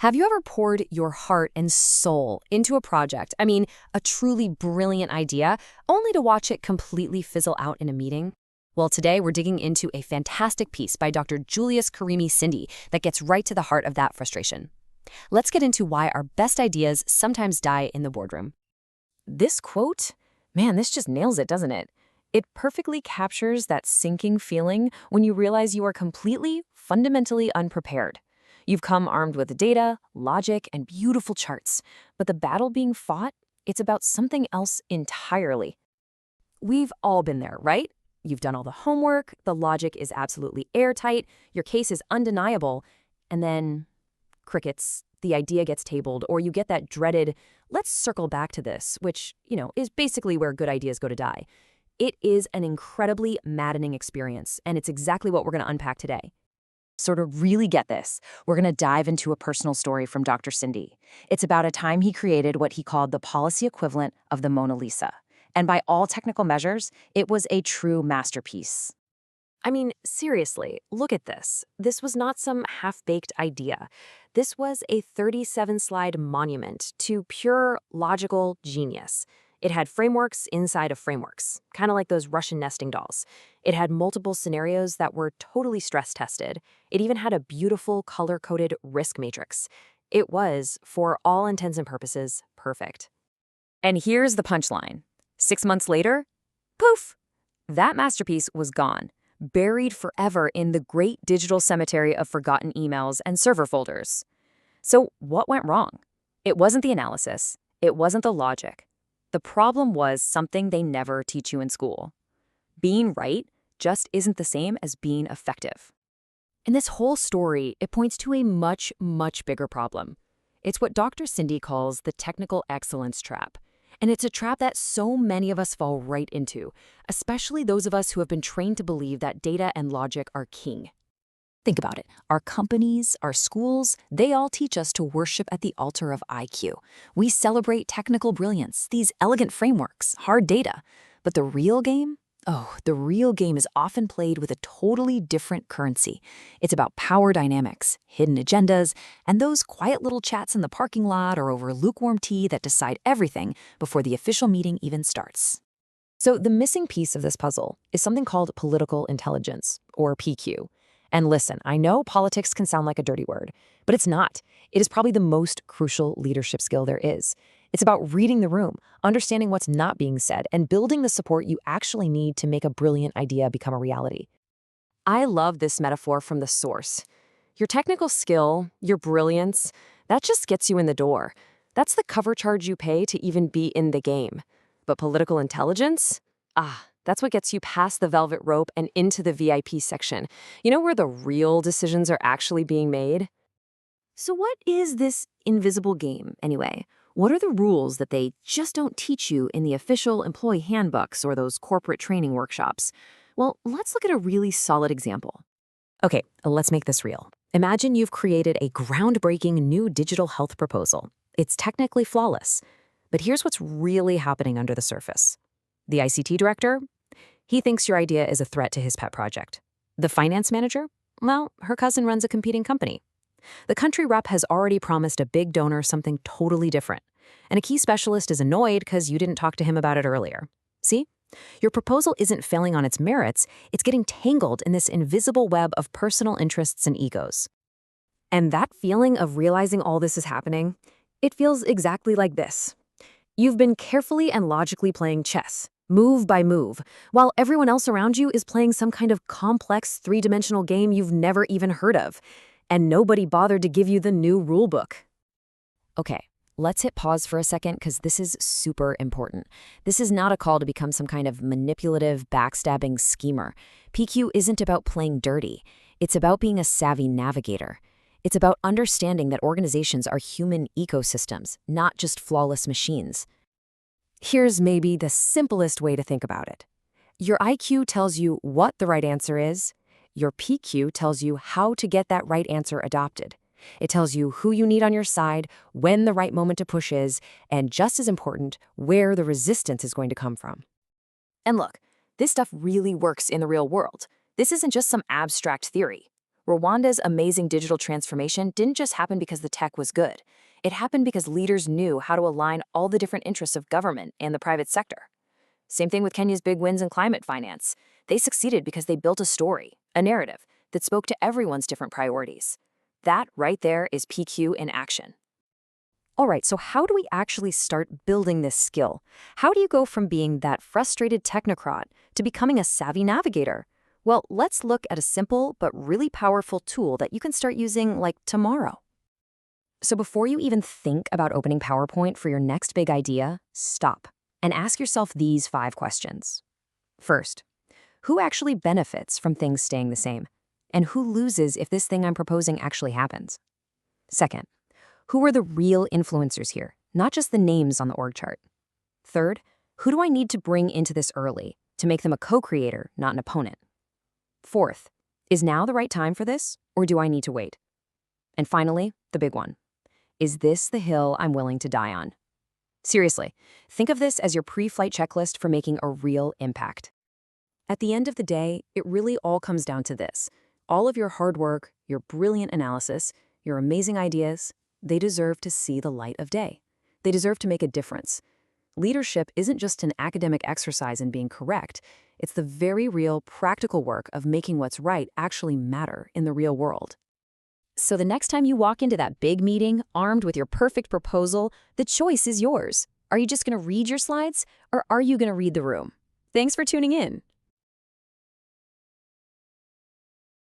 Have you ever poured your heart and soul into a project, a truly brilliant idea, only to watch it completely fizzle out in a meeting? Well, today we're digging into a fantastic piece by Dr. Julius Kirimi Sindi that gets right to the heart of that frustration. Let's get into why our best ideas sometimes die in the boardroom. This quote, man, this just nails it, doesn't it? It perfectly captures that sinking feeling when you realize you are completely, fundamentally unprepared. You've come armed with data, logic, and beautiful charts, but the battle being fought, it's about something else entirely. We've all been there, right? You've done all the homework, the logic is absolutely airtight, your case is undeniable, and then crickets, the idea gets tabled, or you get that dreaded, let's circle back to this, which, is basically where good ideas go to die. It is an incredibly maddening experience, and it's exactly what we're going to unpack today. So to really get this, we're going to dive into a personal story from Dr. Sindi. It's about a time he created what he called the policy equivalent of the Mona Lisa. And by all technical measures, it was a true masterpiece. Seriously, look at this. This was not some half-baked idea. This was a 37-slide monument to pure logical genius. It had frameworks inside of frameworks, kind of like those Russian nesting dolls. It had multiple scenarios that were totally stress-tested. It even had a beautiful color-coded risk matrix. It was, for all intents and purposes, perfect. And here's the punchline. 6 months later, poof! That masterpiece was gone, buried forever in the great digital cemetery of forgotten emails and server folders. So what went wrong? It wasn't the analysis. It wasn't the logic. The problem was something they never teach you in school. Being right just isn't the same as being effective. In this whole story, it points to a much, much bigger problem. It's what Dr. Sindi calls the technical excellence trap. And it's a trap that so many of us fall right into, especially those of us who have been trained to believe that data and logic are king. Think about it. Our companies, our schools, they all teach us to worship at the altar of IQ. We celebrate technical brilliance, these elegant frameworks, hard data. But the real game? Oh, the real game is often played with a totally different currency. It's about power dynamics, hidden agendas, and those quiet little chats in the parking lot or over lukewarm tea that decide everything before the official meeting even starts. So the missing piece of this puzzle is something called political intelligence, or PQ. And listen, I know politics can sound like a dirty word, but it's not. It is probably the most crucial leadership skill there is. It's about reading the room, understanding what's not being said, and building the support you actually need to make a brilliant idea become a reality. I love this metaphor from the source. Your technical skill, your brilliance, that just gets you in the door. That's the cover charge you pay to even be in the game. But political intelligence? That's what gets you past the velvet rope and into the VIP section. Where the real decisions are actually being made? So what is this invisible game, anyway? What are the rules that they just don't teach you in the official employee handbooks or those corporate training workshops? Well, let's look at a really solid example. Okay, let's make this real. Imagine you've created a groundbreaking new digital health proposal. It's technically flawless. But here's what's really happening under the surface. The ICT director? He thinks your idea is a threat to his pet project. The finance manager? Well, her cousin runs a competing company. The country rep has already promised a big donor something totally different. And a key specialist is annoyed because you didn't talk to him about it earlier. See? Your proposal isn't failing on its merits, it's getting tangled in this invisible web of personal interests and egos. And that feeling of realizing all this is happening, it feels exactly like this. You've been carefully and logically playing chess, move by move, while everyone else around you is playing some kind of complex three-dimensional game you've never even heard of. And nobody bothered to give you the new rule book. Okay, let's hit pause for a second because this is super important. This is not a call to become some kind of manipulative, backstabbing schemer. PQ isn't about playing dirty. It's about being a savvy navigator. It's about understanding that organizations are human ecosystems, not just flawless machines. Here's maybe the simplest way to think about it. Your IQ tells you what the right answer is. Your PQ tells you how to get that right answer adopted. It tells you who you need on your side, when the right moment to push is, and just as important, where the resistance is going to come from. And look, this stuff really works in the real world. This isn't just some abstract theory. Rwanda's amazing digital transformation didn't just happen because the tech was good. It happened because leaders knew how to align all the different interests of government and the private sector. Same thing with Kenya's big wins in climate finance. They succeeded because they built a story, a narrative, that spoke to everyone's different priorities. That right there is PQ in action. All right, so how do we actually start building this skill? How do you go from being that frustrated technocrat to becoming a savvy navigator? Well, let's look at a simple but really powerful tool that you can start using like tomorrow. So before you even think about opening PowerPoint for your next big idea, stop and ask yourself these 5 questions. First, who actually benefits from things staying the same? And who loses if this thing I'm proposing actually happens? Second, who are the real influencers here, not just the names on the org chart? Third, who do I need to bring into this early to make them a co-creator, not an opponent? Fourth, is now the right time for this, or do I need to wait? And finally, the big one. Is this the hill I'm willing to die on? Seriously, think of this as your pre-flight checklist for making a real impact. At the end of the day, it really all comes down to this. All of your hard work, your brilliant analysis, your amazing ideas, they deserve to see the light of day. They deserve to make a difference. Leadership isn't just an academic exercise in being correct. It's the very real, practical work of making what's right actually matter in the real world. So the next time you walk into that big meeting armed with your perfect proposal, the choice is yours. Are you just going to read your slides, or are you going to read the room? Thanks for tuning in.